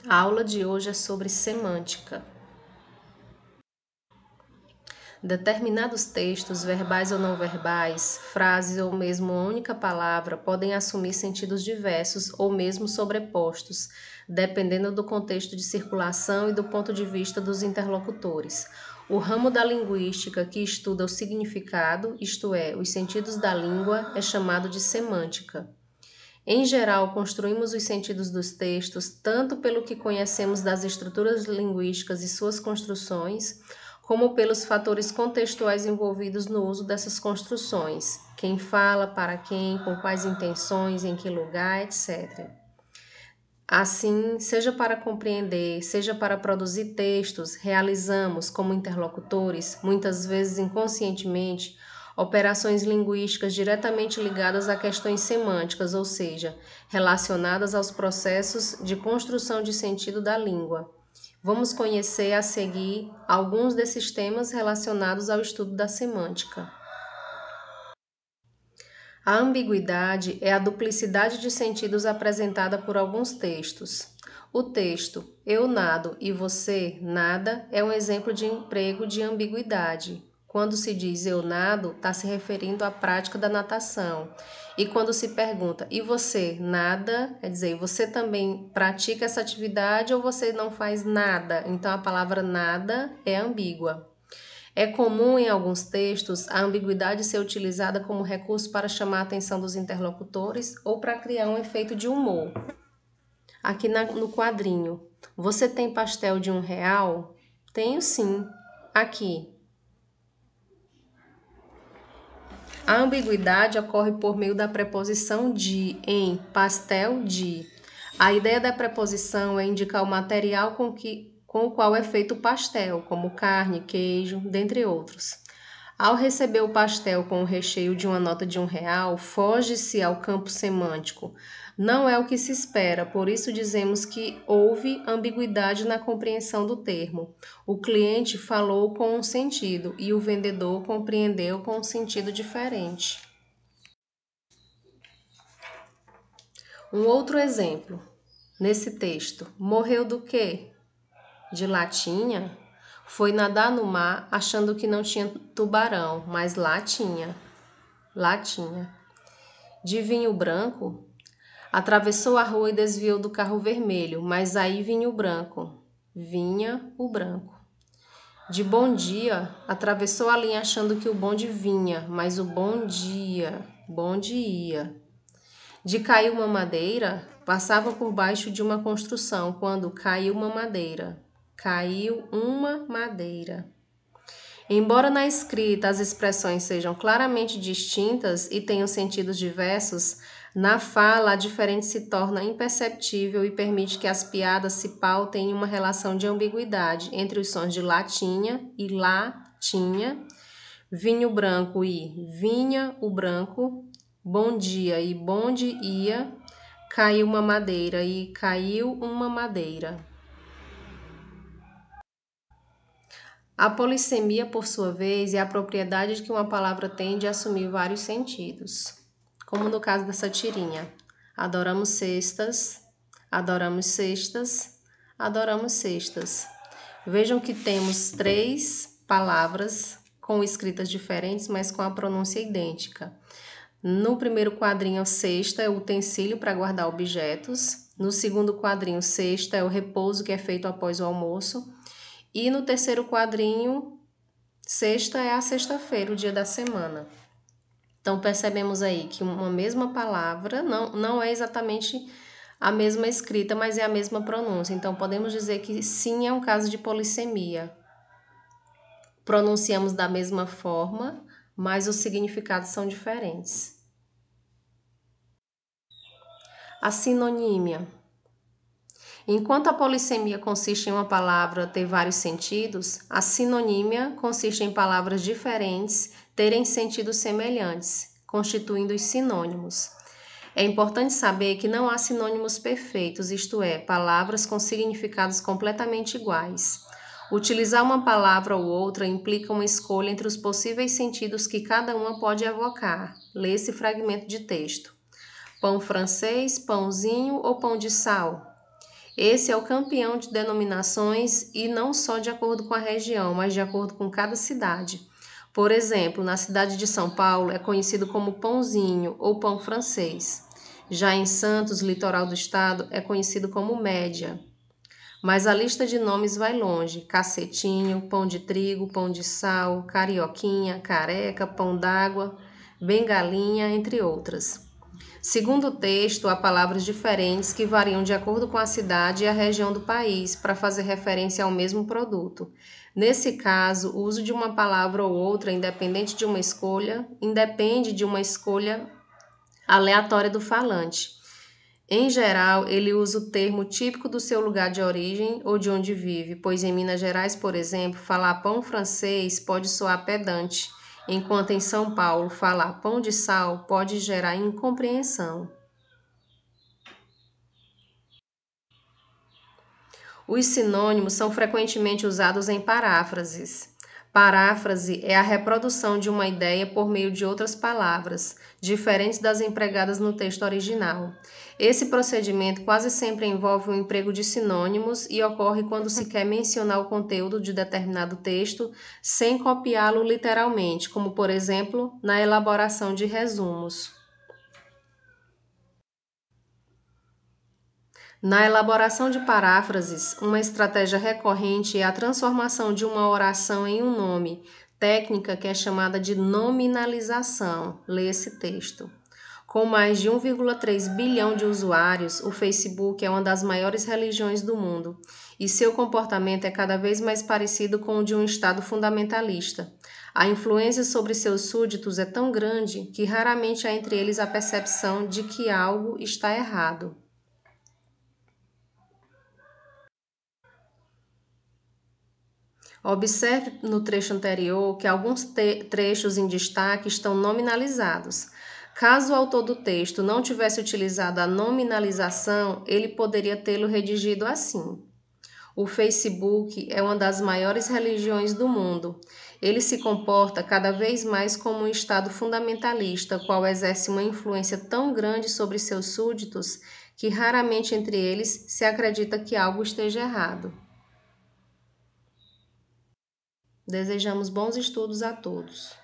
A aula de hoje é sobre semântica. Determinados textos, verbais ou não verbais, frases ou mesmo uma única palavra podem assumir sentidos diversos ou mesmo sobrepostos, dependendo do contexto de circulação e do ponto de vista dos interlocutores. O ramo da linguística que estuda o significado, isto é, os sentidos da língua, é chamado de semântica. Em geral, construímos os sentidos dos textos tanto pelo que conhecemos das estruturas linguísticas e suas construções, como pelos fatores contextuais envolvidos no uso dessas construções, quem fala, para quem, com quais intenções, em que lugar, etc. Assim, seja para compreender, seja para produzir textos, realizamos, como interlocutores, muitas vezes inconscientemente, operações linguísticas diretamente ligadas a questões semânticas, ou seja, relacionadas aos processos de construção de sentido da língua. Vamos conhecer a seguir alguns desses temas relacionados ao estudo da semântica. A ambiguidade é a duplicidade de sentidos apresentada por alguns textos. O texto "eu nado e você nada" é um exemplo de emprego de ambiguidade. Quando se diz "eu nado", está se referindo à prática da natação. E quando se pergunta "e você nada", quer dizer, você também pratica essa atividade ou você não faz nada? Então a palavra nada é ambígua. É comum em alguns textos a ambiguidade ser utilizada como recurso para chamar a atenção dos interlocutores ou para criar um efeito de humor. Aqui no quadrinho, você tem pastel de R$1? Tenho sim. Aqui. A ambiguidade ocorre por meio da preposição de em pastel de. A ideia da preposição é indicar o material com o qual é feito o pastel, como carne, queijo, dentre outros. Ao receber o pastel com o recheio de uma nota de R$1, foge-se ao campo semântico. Não é o que se espera, por isso dizemos que houve ambiguidade na compreensão do termo. O cliente falou com um sentido e o vendedor compreendeu com um sentido diferente. Um outro exemplo, nesse texto, morreu do quê? De latinha? Foi nadar no mar achando que não tinha tubarão, mas lá tinha. Lá tinha. De vinho branco? Atravessou a rua e desviou do carro vermelho, mas aí vinha o branco. Vinha o branco. De bom dia? Atravessou a linha achando que o bonde vinha, mas o bonde ia. De cair uma madeira? Passava por baixo de uma construção quando caiu uma madeira. Caiu uma madeira. Embora na escrita as expressões sejam claramente distintas e tenham sentidos diversos, na fala a diferença se torna imperceptível e permite que as piadas se pautem em uma relação de ambiguidade entre os sons de latinha e latinha, vinho branco e vinha o branco, bom dia e bonde ia, caiu uma madeira e caiu uma madeira. A polissemia, por sua vez, é a propriedade de que uma palavra tem de assumir vários sentidos, como no caso dessa tirinha. Adoramos cestas, adoramos cestas, adoramos cestas. Vejam que temos 3 palavras com escritas diferentes, mas com a pronúncia idêntica. No primeiro quadrinho, cesta é o utensílio para guardar objetos. No segundo quadrinho, cesta é o repouso que é feito após o almoço. E no terceiro quadrinho, sexta é a sexta-feira, o dia da semana. Então, percebemos aí que uma mesma palavra não é exatamente a mesma escrita, mas é a mesma pronúncia. Então, podemos dizer que sim, é um caso de polissemia. Pronunciamos da mesma forma, mas os significados são diferentes. A sinonímia. Enquanto a polissemia consiste em uma palavra ter vários sentidos, a sinonímia consiste em palavras diferentes terem sentidos semelhantes, constituindo os sinônimos. É importante saber que não há sinônimos perfeitos, isto é, palavras com significados completamente iguais. Utilizar uma palavra ou outra implica uma escolha entre os possíveis sentidos que cada uma pode evocar. Lê esse fragmento de texto. Pão francês, pãozinho ou pão de sal? Esse é o campeão de denominações e não só de acordo com a região, mas de acordo com cada cidade. Por exemplo, na cidade de São Paulo é conhecido como pãozinho ou pão francês. Já em Santos, litoral do estado, é conhecido como média. Mas a lista de nomes vai longe: cacetinho, pão de trigo, pão de sal, carioquinha, careca, pão d'água, bengalinha, entre outras. Segundo o texto, há palavras diferentes que variam de acordo com a cidade e a região do país para fazer referência ao mesmo produto. Nesse caso, o uso de uma palavra ou outra, independe de uma escolha aleatória do falante. Em geral, ele usa o termo típico do seu lugar de origem ou de onde vive, pois em Minas Gerais, por exemplo, falar pão francês pode soar pedante, enquanto em São Paulo, falar pão de sal pode gerar incompreensão. Os sinônimos são frequentemente usados em paráfrases. Paráfrase é a reprodução de uma ideia por meio de outras palavras, diferentes das empregadas no texto original. Esse procedimento quase sempre envolve o emprego de sinônimos e ocorre quando se quer mencionar o conteúdo de determinado texto sem copiá-lo literalmente, como, por exemplo, na elaboração de resumos. Na elaboração de paráfrases, uma estratégia recorrente é a transformação de uma oração em um nome, técnica que é chamada de nominalização. Lê esse texto. Com mais de 1,3 bilhão de usuários, o Facebook é uma das maiores religiões do mundo, e seu comportamento é cada vez mais parecido com o de um Estado fundamentalista. A influência sobre seus súditos é tão grande que raramente há entre eles a percepção de que algo está errado. Observe no trecho anterior que alguns trechos em destaque estão nominalizados. Caso o autor do texto não tivesse utilizado a nominalização, ele poderia tê-lo redigido assim: o Facebook é uma das maiores religiões do mundo. Ele se comporta cada vez mais como um Estado fundamentalista, qual exerce uma influência tão grande sobre seus súditos que raramente entre eles se acredita que algo esteja errado. Desejamos bons estudos a todos.